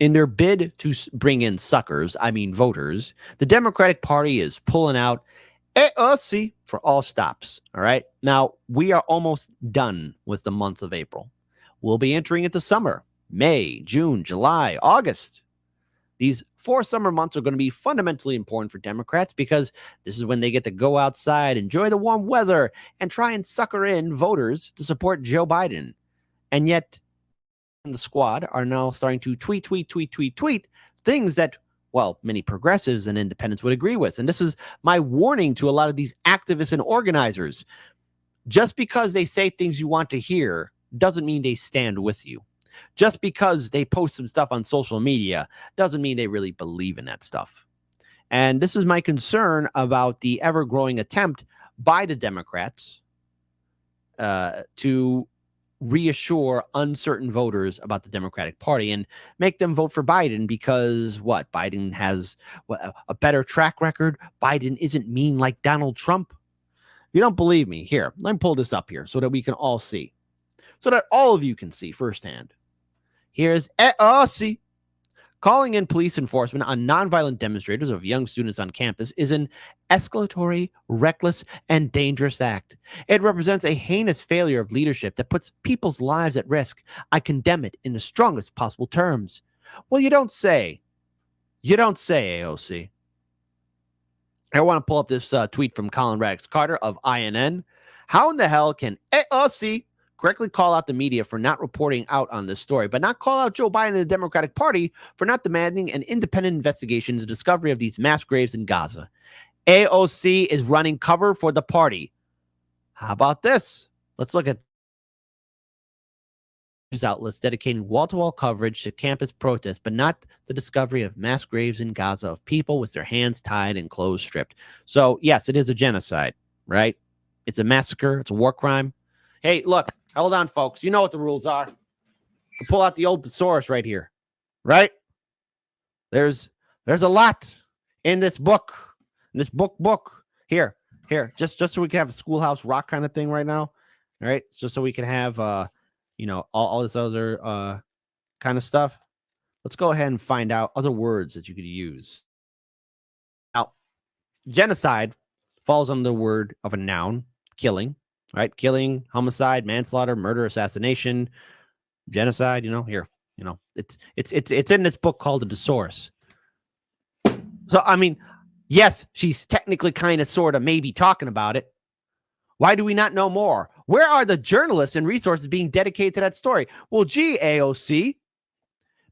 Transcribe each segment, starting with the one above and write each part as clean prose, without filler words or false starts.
In their bid to bring in suckers, I mean voters, the Democratic Party is pulling out AOC for all stops. All right. Now, we are almost done with the month of April. We'll be entering into summer, May, June, July, August. These 4 summer months are going to be fundamentally important for Democrats because this is when they get to go outside, enjoy the warm weather, and try and sucker in voters to support Joe Biden. And yet, the squad are now starting to tweet things that, well, many progressives and independents would agree with. And this is my warning to a lot of these activists and organizers. Just because they say things you want to hear doesn't mean they stand with you. Just because they post some stuff on social media doesn't mean they really believe in that stuff. And this is my concern about the ever-growing attempt by the Democrats to reassure uncertain voters about the Democratic Party and make them vote for Biden because what? Biden has a better track record. Biden isn't mean like Donald Trump. If you don't believe me, here, let me pull this up here so that we can all see, so that all of you can see firsthand. Here's AOC. Calling in police enforcement on nonviolent demonstrators of young students on campus is an escalatory, reckless, and dangerous act. It represents a heinous failure of leadership that puts people's lives at risk. I condemn it in the strongest possible terms. Well, you don't say. You don't say, AOC. I want to pull up this tweet from Colin Radix Carter of INN. How in the hell can AOC correctly call out the media for not reporting out on this story, but not call out Joe Biden and the Democratic Party for not demanding an independent investigation into the discovery of these mass graves in Gaza? AOC is running cover for the party. How about this? Let's look at news outlets dedicating wall-to-wall coverage to campus protests, but not the discovery of mass graves in Gaza of people with their hands tied and clothes stripped. So, yes, it is a genocide, right? It's a massacre. It's a war crime. Hey, look. Hold on, folks. You know what the rules are. I'll pull out the old thesaurus right here, right? There's a lot in this book, Here, just so we can have a Schoolhouse Rock kind of thing right now, all right? Just so we can have, all this other kind of stuff. Let's go ahead and find out other words that you could use. Now, genocide falls under the word of a noun, killing. Right? Killing, homicide, manslaughter, murder, assassination, genocide, here, it's in this book called The Thesaurus. So, I mean, yes, she's technically kind of, sort of, maybe talking about it. Why do we not know more? Where are the journalists and resources being dedicated to that story? Well, gee, AOC,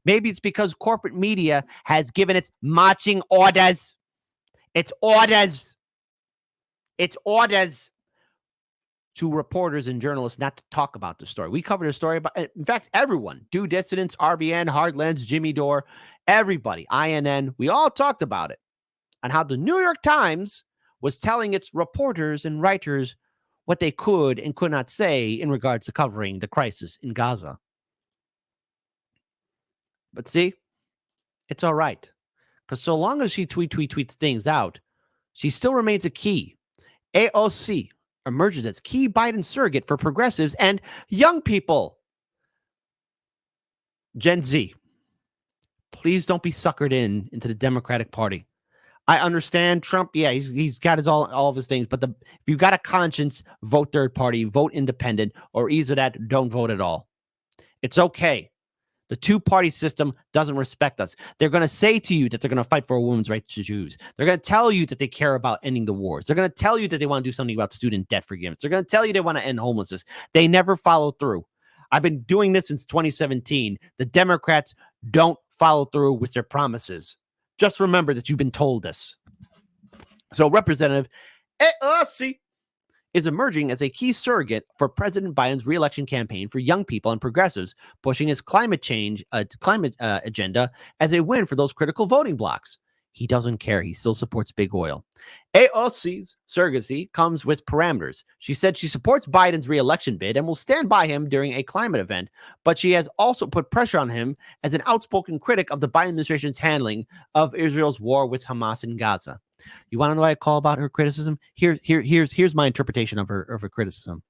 maybe it's because corporate media has given its marching orders. It's orders to reporters and journalists not to talk about the story. We covered the story, but in fact, everyone, Due Dissidents, RBN, Hardlands, Jimmy Dore, everybody, INN, we all talked about it and how the New York Times was telling its reporters and writers what they could and could not say in regards to covering the crisis in Gaza. But see, it's all right. Because so long as she tweets things out, she still remains a key. AOC emerges as key Biden surrogate for progressives and young people. Gen Z, please don't be suckered into the Democratic Party. I understand Trump. Yeah, he's got all of his things. But if you got a conscience, vote third party, vote independent, or either that, don't vote at all. It's okay. The two-party system doesn't respect us. They're going to say to you that they're going to fight for a woman's right to choose. They're going to tell you that they care about ending the wars. They're going to tell you that they want to do something about student debt forgiveness. They're going to tell you they want to end homelessness. They never follow through. I've been doing this since 2017. The Democrats don't follow through with their promises. Just remember that you've been told this. So Representative AOC is emerging as a key surrogate for President Biden's re-election campaign for young people and progressives, pushing his climate agenda as a win for those critical voting blocs. He doesn't care. He still supports big oil. AOC's surrogacy comes with parameters. She said she supports Biden's re-election bid and will stand by him during a climate event, but she has also put pressure on him as an outspoken critic of the Biden administration's handling of Israel's war with Hamas in Gaza. You want to know what I call about her criticism? Here's my interpretation of her criticism.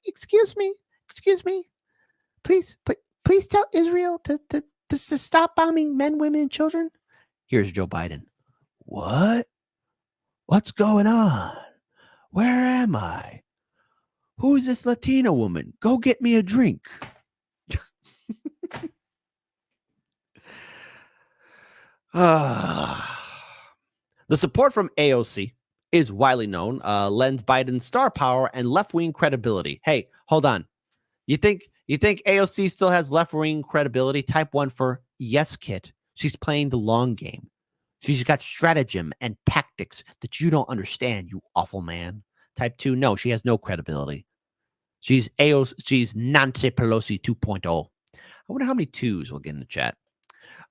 Excuse me. Please please tell Israel to stop bombing men, women, and children? Here's Joe Biden. What? What's going on? Where am I? Who's this Latina woman? Go get me a drink. The support from AOC is widely known, lends Biden's star power and left-wing credibility. Hey, hold on. You think AOC still has left-wing credibility? Type 1 for yes, kid. She's playing the long game. She's got stratagem and tactics that you don't understand, you awful man. Type 2, no, she has no credibility. She's Nancy Pelosi 2.0. I wonder how many twos we'll get in the chat.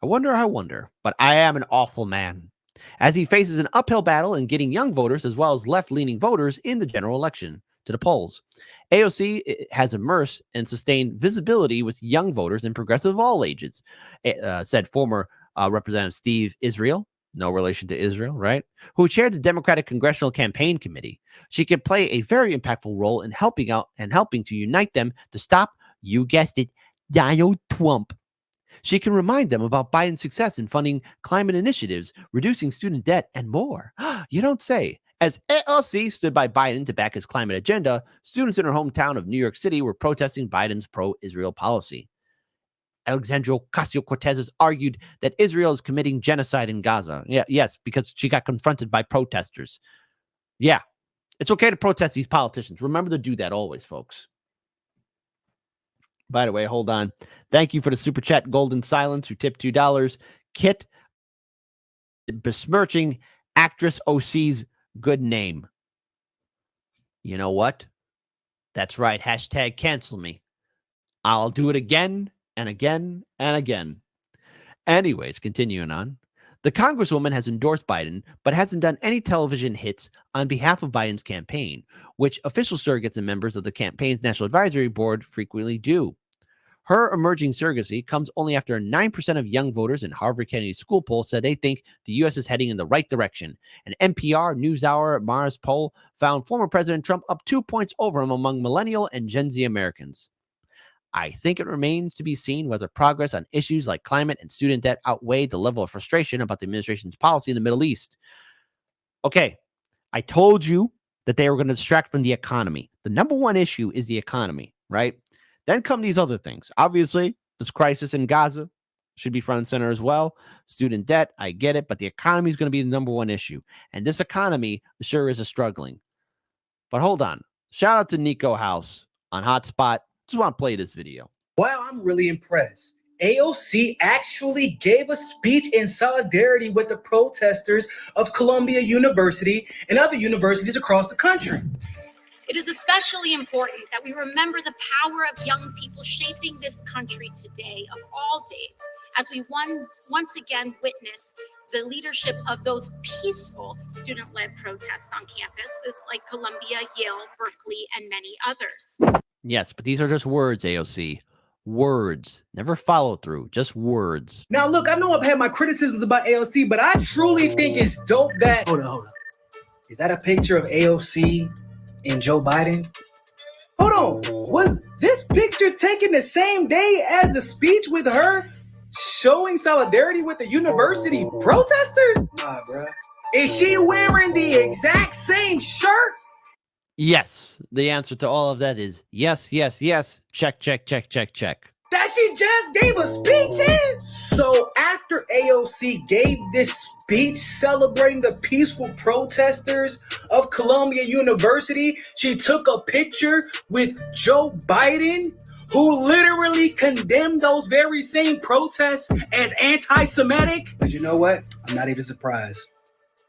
I wonder. But I am an awful man. As he faces an uphill battle in getting young voters as well as left-leaning voters in the general election to the polls. AOC has immersed and sustained visibility with young voters and progressive of all ages, said former Representative Steve Israel, no relation to Israel, right? Who chaired the Democratic Congressional Campaign Committee. She could play a very impactful role in helping out and helping to unite them to stop, you guessed it, Donald Trump. She can remind them about Biden's success in funding climate initiatives, reducing student debt, and more. You don't say. As AOC stood by Biden to back his climate agenda, students in her hometown of New York City were protesting Biden's pro-Israel policy. Alexandria Ocasio-Cortez has argued that Israel is committing genocide in Gaza. Yes, because she got confronted by protesters. Yeah, it's okay to protest these politicians. Remember to do that always, folks. By the way, hold on. Thank you for the super chat, Golden Silence, who tipped $2. Kit besmirching actress OC's good name. You know what? That's right. Hashtag cancel me. I'll do it again and again and again. Anyways, continuing on. The Congresswoman has endorsed Biden, but hasn't done any television hits on behalf of Biden's campaign, which official surrogates and members of the campaign's National Advisory Board frequently do. Her emerging surrogacy comes only after 9% of young voters in Harvard Kennedy School poll said they think the U.S. is heading in the right direction. An NPR NewsHour Mars poll found former President Trump up 2 points over him among millennial and Gen Z Americans. I think it remains to be seen whether progress on issues like climate and student debt outweighed the level of frustration about the administration's policy in the Middle East. Okay, I told you that they were going to distract from the economy. The number one issue is the economy, right? Then come these other things. Obviously, this crisis in Gaza should be front and center as well. Student debt, I get it, but the economy is going to be the number one issue. And this economy sure is struggling. But hold on. Shout out to Nico House on Hotspot. Just want to play this video. Wow, I'm really impressed. AOC actually gave a speech in solidarity with the protesters of Columbia University and other universities across the country. It is especially important that we remember the power of young people shaping this country today, of all days, as we once again witness the leadership of those peaceful student-led protests on campuses like Columbia, Yale, Berkeley, and many others. Yes, but these are just words, AOC. Words. Never follow through. Just words. Now, look, I know I've had my criticisms about AOC, but I truly think it's dope that... Hold on. Is that a picture of AOC and Joe Biden? Hold on. Was this picture taken the same day as the speech with her showing solidarity with the university protesters? Nah, bro. Is she wearing the exact same shirt? Yes. The answer to all of that is yes, yes, yes. Check, check, check, check, check. That she just gave a speech in? So after AOC gave this speech celebrating the peaceful protesters of Columbia University, she took a picture with Joe Biden, who literally condemned those very same protests as anti-Semitic. But you know what? I'm not even surprised.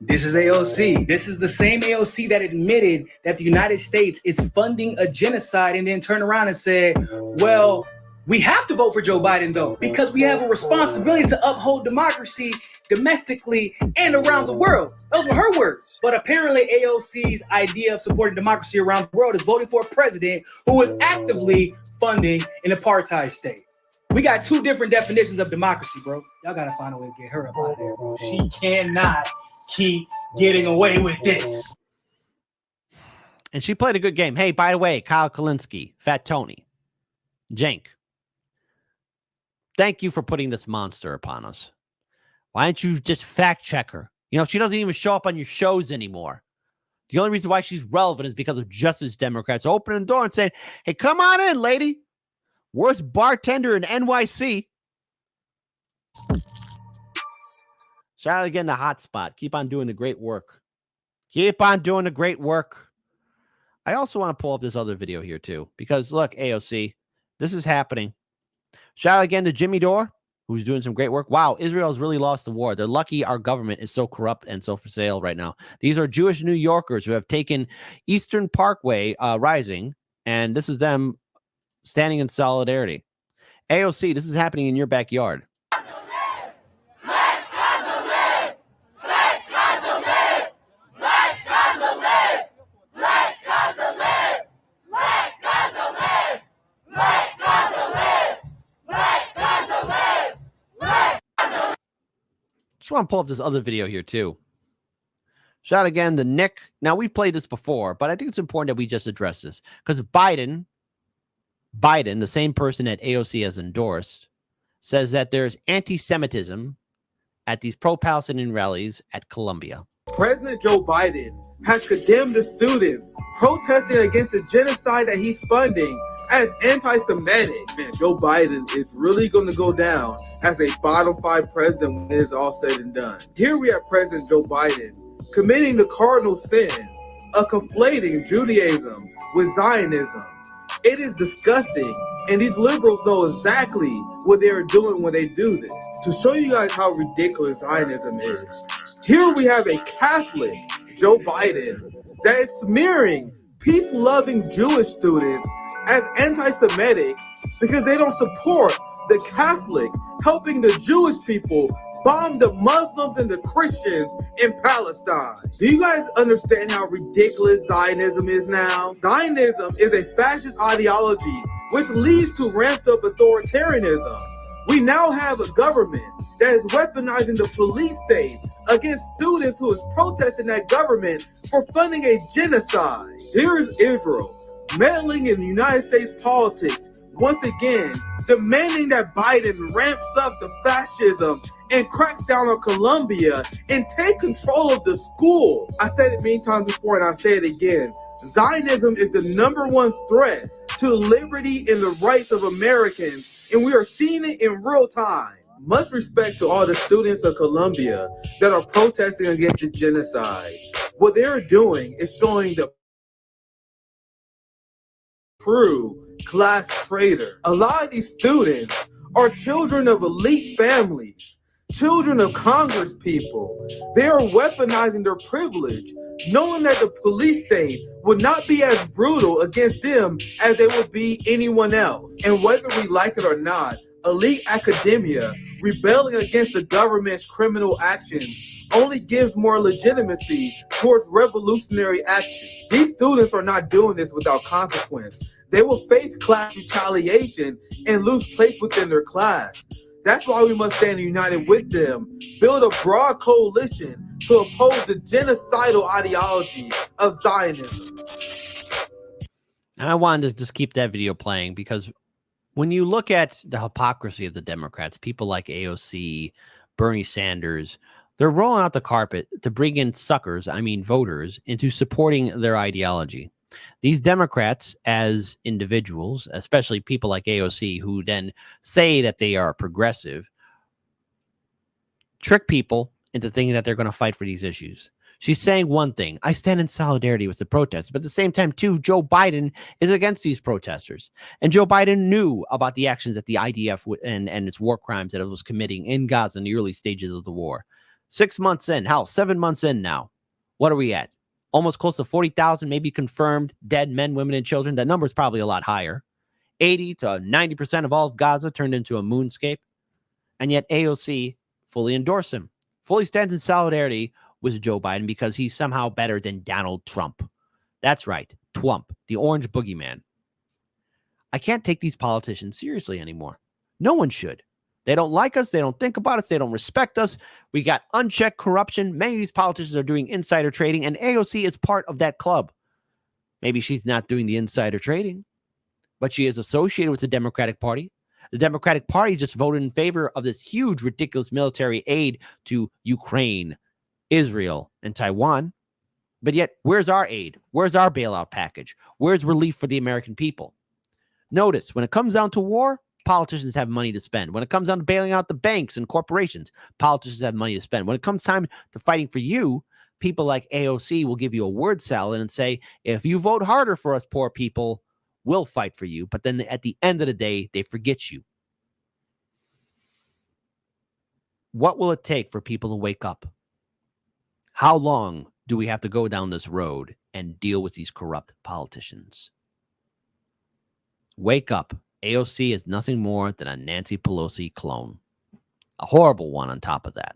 This is AOC. This is the same AOC that admitted that the United States is funding a genocide and then turned around and said, well, we have to vote for Joe Biden, though, because we have a responsibility to uphold democracy domestically and around the world. Those were her words. But apparently AOC's idea of supporting democracy around the world is voting for a president who is actively funding an apartheid state. We got two different definitions of democracy, bro. Y'all got to find a way to get her up out of there, bro. She cannot keep getting away with this. And she played a good game. Hey, by the way, Kyle Kalinske, Fat Tony, Jank. Thank you for putting this monster upon us. Why don't you just fact check her? You know, she doesn't even show up on your shows anymore. The only reason why she's relevant is because of Justice Democrats opening the door and saying, hey, come on in, lady. Worst bartender in NYC. Shout out again to Hotspot. Keep on doing the great work. Keep on doing the great work. I also want to pull up this other video here too, because look, AOC, this is happening. Shout out again to Jimmy Dore, who's doing some great work. Wow, Israel's really lost the war. They're lucky our government is so corrupt and so for sale right now. These are Jewish New Yorkers who have taken Eastern Parkway Rising, and this is them standing in solidarity. AOC, this is happening in your backyard. Just want to pull up this other video here too. Shout out again to Nick. Now, we've played this before, but I think it's important that we just address this because Biden, the same person that AOC has endorsed, says that there's anti-Semitism at these pro-Palestinian rallies at Columbia. President Joe Biden has condemned the students protesting against the genocide that he's funding as anti-Semitic. Man, Joe Biden is really going to go down as a bottom 5 president when it is all said and done. Here we have President Joe Biden committing the cardinal sin of conflating Judaism with Zionism. It is disgusting, and these liberals know exactly what they are doing when they do this. To show you guys how ridiculous Zionism is, here we have a Catholic, Joe Biden, that is smearing peace-loving Jewish students as anti-Semitic because they don't support the Catholic helping the Jewish people bomb the Muslims and the Christians in Palestine. Do you guys understand how ridiculous Zionism is now? Zionism is a fascist ideology which leads to ramped up authoritarianism. We now have a government that is weaponizing the police state against students who is protesting that government for funding a genocide. Here is Israel meddling in United States politics once again, demanding that Biden ramps up the fascism and cracks down on Columbia and take control of the school. I said it many times before and I'll say it again. Zionism is the #1 threat to the liberty and the rights of Americans, and we are seeing it in real time. Much respect to all the students of Columbia that are protesting against the genocide. What they're doing is showing the true class traitor. A lot of these students are children of elite families, children of Congress people. They are weaponizing their privilege, knowing that the police state would not be as brutal against them as they would be anyone else. And whether we like it or not, elite academia rebelling against the government's criminal actions only gives more legitimacy towards revolutionary action. These students are not doing this without consequence. They will face class retaliation and lose place within their class. That's why we must stand united with them, build a broad coalition to oppose the genocidal ideology of Zionism. And I wanted to just keep that video playing because when you look at the hypocrisy of the Democrats, people like AOC, Bernie Sanders, they're rolling out the carpet to bring in suckers, voters, into supporting their ideology. These Democrats, as individuals, especially people like AOC, who then say that they are progressive, trick people into thinking that they're going to fight for these issues. She's saying one thing, I stand in solidarity with the protests, but at the same time, too, Joe Biden is against these protesters. And Joe Biden knew about the actions that the IDF and its war crimes that it was committing in Gaza in the early stages of the war. 6 months in, 7 months in now. What are we at? Almost close to 40,000, maybe confirmed dead men, women, and children. That number is probably a lot higher. 80 to 90% of all of Gaza turned into a moonscape. And yet AOC fully endorsed him, fully stands in solidarity with Joe Biden because he's somehow better than Donald Trump. That's right, Twump, the orange boogeyman. I can't take these politicians seriously anymore. No one should. They don't like us. They don't think about us. They don't respect us. We got unchecked corruption. Many of these politicians are doing insider trading, and AOC is part of that club. Maybe she's not doing the insider trading, but she is associated with the Democratic Party. The Democratic Party just voted in favor of this huge, ridiculous military aid to Ukraine, Israel, and Taiwan. But yet, where's our aid? Where's our bailout package? Where's relief for the American people? Notice, when it comes down to war, politicians have money to spend. When it comes down to bailing out the banks and corporations, politicians have money to spend. When it comes time to fighting for you, people like AOC will give you a word salad and say, if you vote harder for us poor people, we'll fight for you. But then at the end of the day, they forget you. What will it take for people to wake up? How long do we have to go down this road and deal with these corrupt politicians? Wake up. AOC is nothing more than a Nancy Pelosi clone. A horrible one on top of that.